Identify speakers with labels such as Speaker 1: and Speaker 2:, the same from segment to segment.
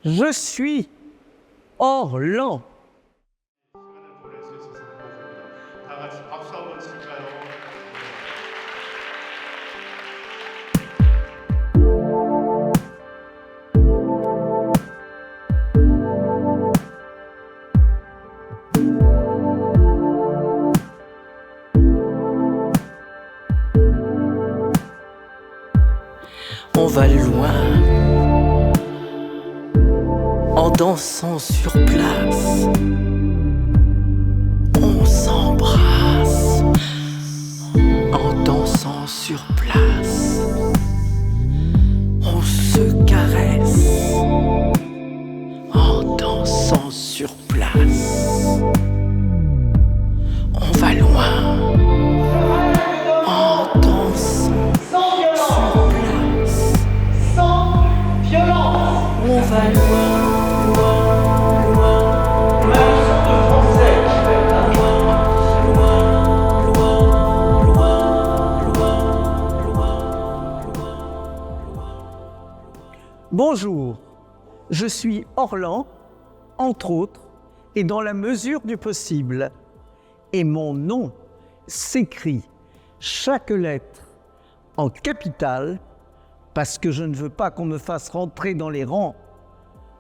Speaker 1: Je suis Orlan.
Speaker 2: 시간을 보낼 수 있어서 행복합니다. 다 같이 박수 한번 칠까요?
Speaker 3: On va loin en dansant sur place. On s'embrasse en dansant sur place. On se caresse en dansant sur place. On va loin en dansant sur place. On va loin, loin, loin,
Speaker 1: Bonjour, je suis Orlan, entre autres, et dans la mesure du possible. Et mon nom s'écrit chaque lettre en capitale parce que je ne veux pas qu'on me fasse rentrer dans les rangs.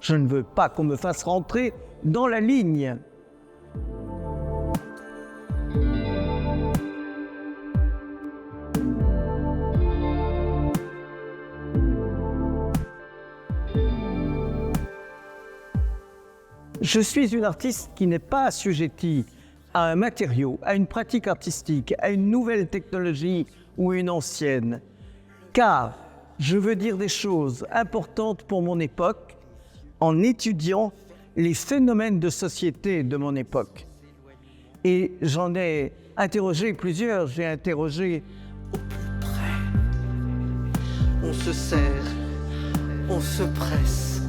Speaker 1: Je ne veux pas qu'on me fasse rentrer dans la ligne. Je suis une artiste qui n'est pas assujettie à un matériau, à une pratique artistique, à une nouvelle technologie ou une ancienne, car je veux dire des choses importantes pour mon époque en étudiant les phénomènes de société de mon époque. Et j'en ai interrogé plusieurs. J'ai interrogé
Speaker 3: au plus près. On se serre, on se presse,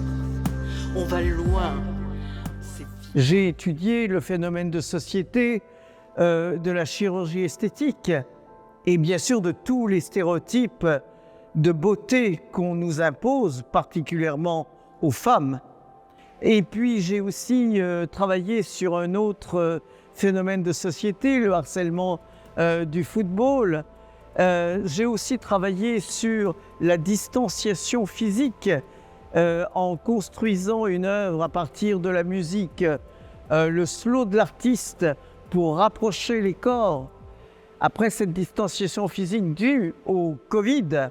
Speaker 3: on va loin.
Speaker 1: J'ai étudié le phénomène de société de la chirurgie esthétique et bien sûr de tous les stéréotypes de beauté qu'on nous impose, particulièrement aux femmes. Et puis j'ai aussi travaillé sur un autre phénomène de société, le harcèlement du football. J'ai aussi travaillé sur la distanciation physique en construisant une œuvre à partir de la musique, le slow de l'artiste pour rapprocher les corps. Après cette distanciation physique due au Covid,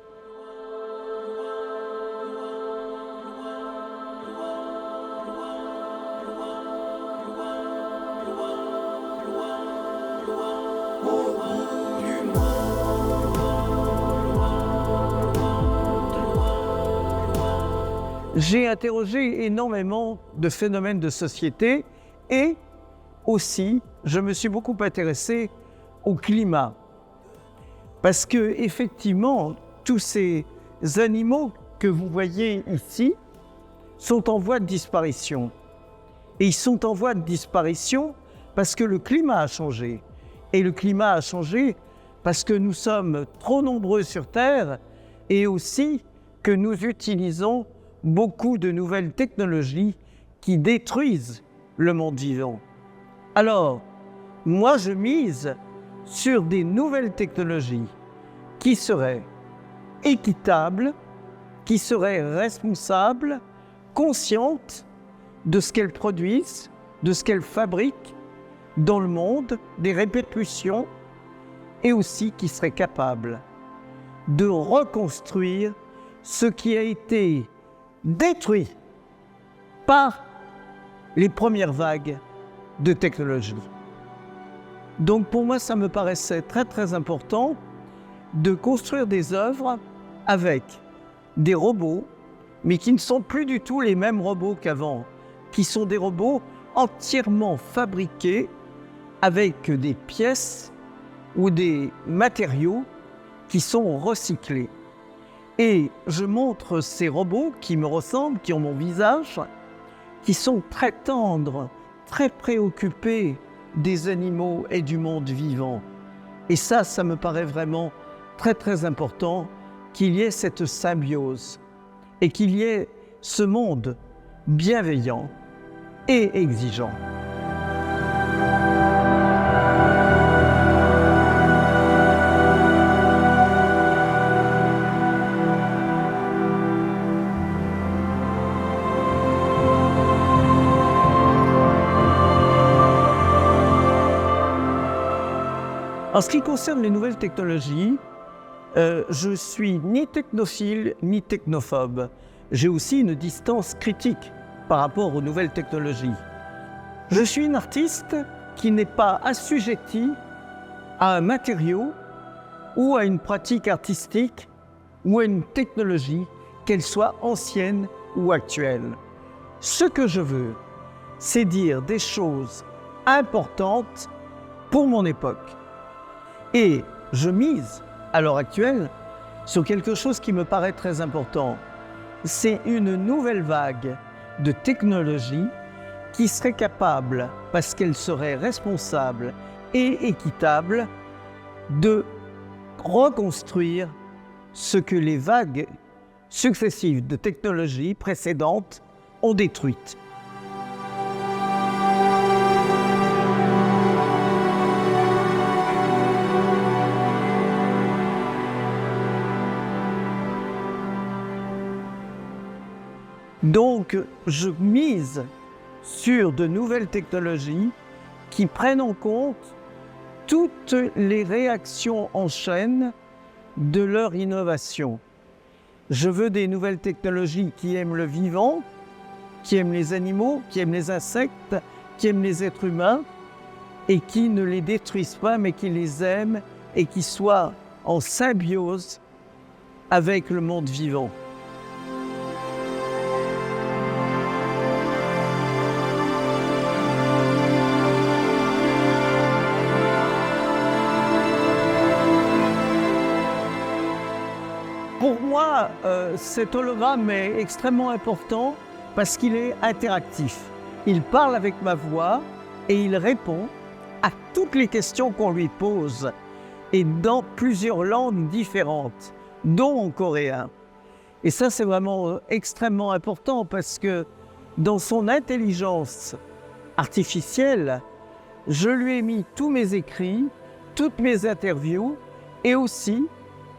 Speaker 1: j'ai interrogé énormément de phénomènes de société et aussi, je me suis beaucoup intéressé au climat. Parce que, effectivement, tous ces animaux que vous voyez ici sont en voie de disparition. Et ils sont en voie de disparition parce que le climat a changé. Et le climat a changé parce que nous sommes trop nombreux sur Terre et aussi que nous utilisons beaucoup de nouvelles technologies qui détruisent le monde vivant. Alors, moi je mise sur des nouvelles technologies qui seraient équitables, qui seraient responsables, conscientes de ce qu'elles produisent, de ce qu'elles fabriquent dans le monde, des répercussions, et aussi qui seraient capables de reconstruire ce qui a été détruit par les premières vagues de technologie. Donc pour moi, ça me paraissait très très important de construire des œuvres avec des robots, mais qui ne sont plus du tout les mêmes robots qu'avant, qui sont des robots entièrement fabriqués avec des pièces ou des matériaux qui sont recyclés. Et je montre ces robots qui me ressemblent, qui ont mon visage, qui sont très tendres, très préoccupés des animaux et du monde vivant. Et ça me paraît vraiment très très important qu'il y ait cette symbiose et qu'il y ait ce monde bienveillant et exigeant. En ce qui concerne les nouvelles technologies, je suis ni technophile ni technophobe. J'ai aussi une distance critique par rapport aux nouvelles technologies. Je suis une artiste qui n'est pas assujettie à un matériau ou à une pratique artistique ou à une technologie, qu'elle soit ancienne ou actuelle. Ce que je veux, c'est dire des choses importantes pour mon époque. Et je mise, à l'heure actuelle, sur quelque chose qui me paraît très important. C'est une nouvelle vague de technologie qui serait capable, parce qu'elle serait responsable et équitable, de reconstruire ce que les vagues successives de technologies précédentes ont détruit. Donc, je mise sur de nouvelles technologies qui prennent en compte toutes les réactions en chaîne de leur innovation. Je veux des nouvelles technologies qui aiment le vivant, qui aiment les animaux, qui aiment les insectes, qui aiment les êtres humains et qui ne les détruisent pas mais qui les aiment et qui soient en symbiose avec le monde vivant. Pour moi, cet hologramme est extrêmement important parce qu'il est interactif. Il parle avec ma voix et il répond à toutes les questions qu'on lui pose et dans plusieurs langues différentes, dont en coréen. Et ça, c'est vraiment extrêmement important parce que dans son intelligence artificielle, je lui ai mis tous mes écrits, toutes mes interviews et aussi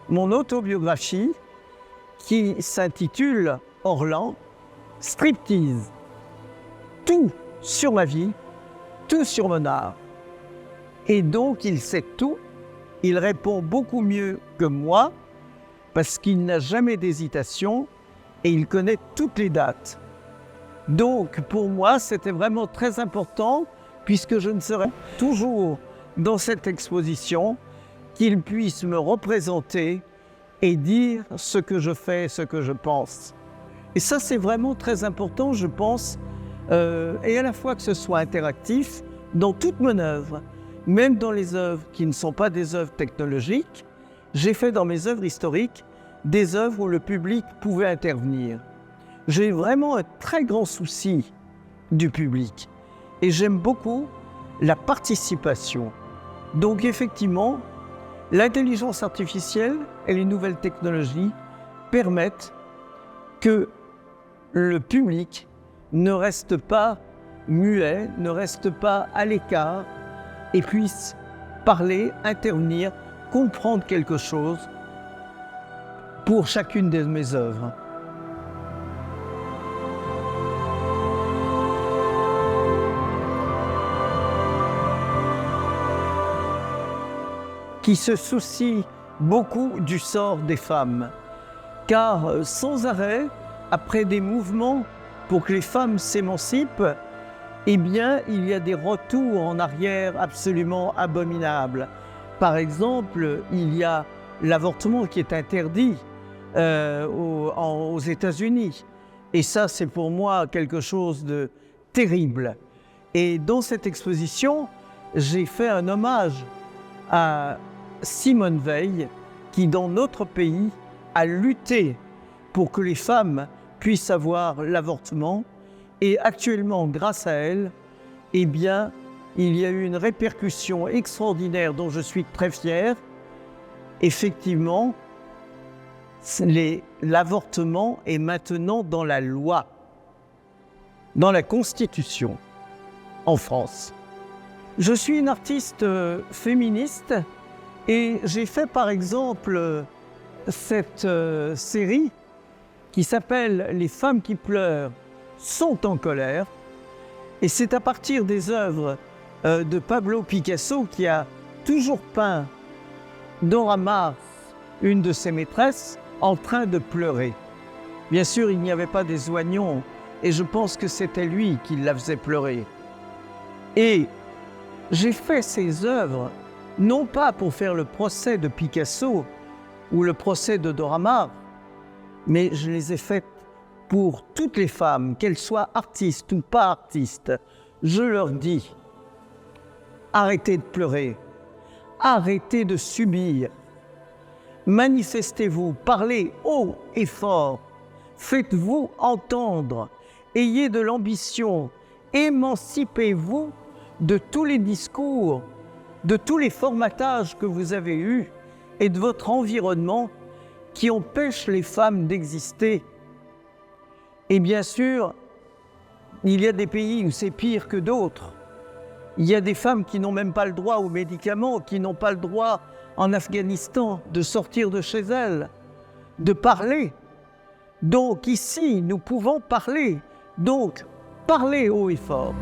Speaker 1: mon autobiographie qui s'intitule Orlan, Striptease. Tout sur ma vie, tout sur mon art. Et donc il sait tout, il répond beaucoup mieux que moi parce qu'il n'a jamais d'hésitation et il connaît toutes les dates. Donc pour moi c'était vraiment très important puisque je ne serai toujours dans cette exposition qu'il puisse me représenter et dire ce que je fais, ce que je pense. Et ça, c'est vraiment très important, je pense, et à la fois que ce soit interactif dans toute mon œuvre, même dans les œuvres qui ne sont pas des œuvres technologiques, j'ai fait dans mes œuvres historiques des œuvres où le public pouvait intervenir. J'ai vraiment un très grand souci du public et j'aime beaucoup la participation. Donc effectivement, l'intelligence artificielle et les nouvelles technologies permettent que le public ne reste pas muet, ne reste pas à l'écart et puisse parler, intervenir, comprendre quelque chose pour chacune de mes œuvres. Qui se soucie beaucoup du sort des femmes. Car sans arrêt, après des mouvements pour que les femmes s'émancipent, eh bien, il y a des retours en arrière absolument abominables. Par exemple, il y a l'avortement qui est interdit aux États-Unis. Et ça, c'est pour moi quelque chose de terrible. Et dans cette exposition, j'ai fait un hommage à Simone Veil, qui dans notre pays a lutté pour que les femmes puissent avoir l'avortement. Et actuellement, grâce à elle, eh bien, il y a eu une répercussion extraordinaire dont je suis très fier. Effectivement, l'avortement est maintenant dans la loi. dans la Constitution en France. Je suis une artiste féministe et j'ai fait par exemple cette série qui s'appelle « Les femmes qui pleurent sont en colère ». Et c'est à partir des œuvres de Pablo Picasso qui a toujours peint Dora Maar, une de ses maîtresses, en train de pleurer. Bien sûr, il n'y avait pas des oignons et je pense que c'était lui qui la faisait pleurer. Et j'ai fait ces œuvres non pas pour faire le procès de Picasso ou le procès de Dora Maar, mais je les ai faites pour toutes les femmes, qu'elles soient artistes ou pas artistes. Je leur dis, arrêtez de pleurer, arrêtez de subir, manifestez-vous, parlez haut et fort, faites-vous entendre, ayez de l'ambition, émancipez-vous de tous les discours, de tous les formatages que vous avez eus et de votre environnement qui empêchent les femmes d'exister. Et bien sûr, il y a des pays où c'est pire que d'autres. Il y a des femmes qui n'ont même pas le droit aux médicaments, qui n'ont pas le droit en Afghanistan de sortir de chez elles, de parler. Donc ici, nous pouvons parler. Donc, parlez haut et fort.